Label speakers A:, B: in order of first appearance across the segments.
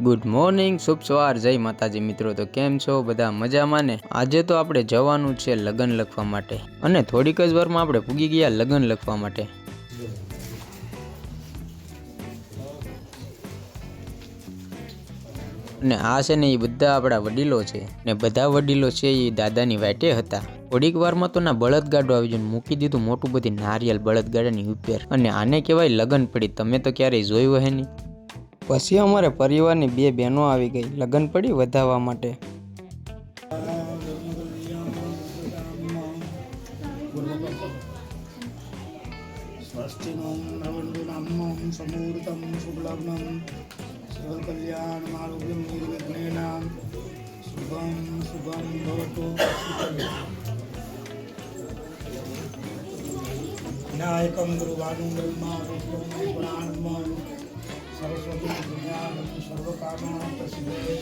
A: Good morning, શુભ સવાર, જય માતાજી મિત્રો। તો કેમ છો બધા? મજામાં ને? આજે તો આપણે જવાનું છે લગ્ન લખવા માટે અને થોડીક જ વારમાં આપણે પૂગી ગયા લગ્ન લખવા માટે। અને આ છે ને એ બધા આપણા વડીલો છે ને બધા વડીલો છે એ દાદાની વાટે હતા। થોડીક વારમાં તો ના બળદગાડો આવી જઈને મૂકી દીધું મોટું બધી નારિયેલ બળદગાડાની ઉપર, અને આને કહેવાય લગ્ન પડી। તમે તો ક્યારેય જોયું હે નહીં। પછી અમારે પરિવારની બે બહેનો આવી ગઈ લગ્ન પડી વધાવવા માટે।
B: विनायकं गुरुवाणं ब्रह्मा पुराणं सरस्वती ज्ञानं सर्वकामान् प्रसीदते।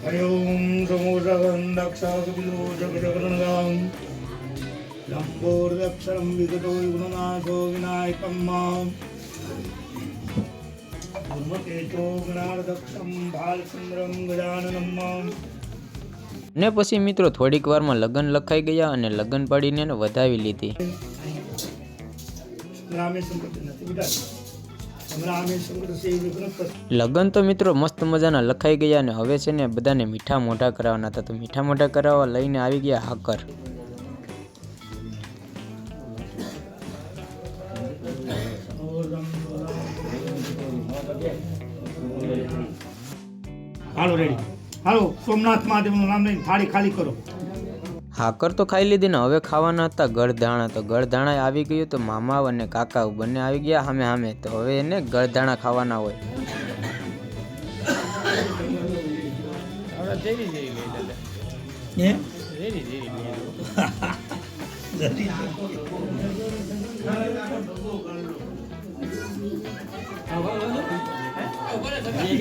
B: हरि ओं समोदकं दक्षासुविदो जगजगन्नां लम्बोर्दक्षरं विगतो गुणनाथो विनायकं मां
A: ને પછી મિત્રો થોડીક વારમાં લગ્ન લખાઈ ગયા અને લગ્ન પાડીને વધાવી લીધી। લગ્ન તો મિત્રો મસ્ત મજાના લખાઈ ગયા અને હવે છે ને બધાને મીઠા મોઢા કરાવવાના હતા। તો મીઠા મોઢા કરાવવા લઈને આવી ગયા હાકર।
B: હાલો રેડી, હાલો સોમનાથ મહાદેવનું નામ લઈને થાળી ખાલી કરો।
A: હાકર તો ખાઈ લીધી ને હવે ખાવાના હતા ગળધાણા। તો ગળધાણા આવી ગયું તો મામા અને કાકા બંને આવી ગયા સામે સામે। તો હવે એને ગળધાણા ખાવાના હોય।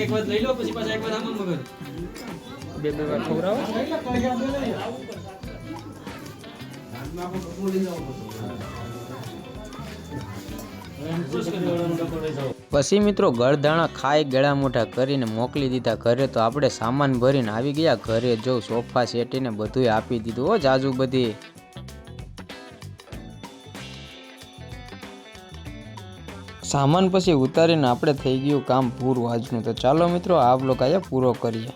C: એક વાર લઈ લો પછી પાછા એક વાર આમ મગર
A: બે વાર ખવડાવો। પછી મિત્રો ગળધાણા ખાઈ ગળા મોઢા કરીને મોકલી દીધા ઘરે। તો આપણે સામાન ભરીને આવી ગયા ઘરે। જો સોફા સેટીને બધું આપી દીધું હો જાજુ બધી। સામાન પછી ઉતારીને આપણે થઈ ગયું કામ પૂરું આજનું। તો ચાલો મિત્રો આ બ્લોગ અહીંયા પૂરો કરીએ।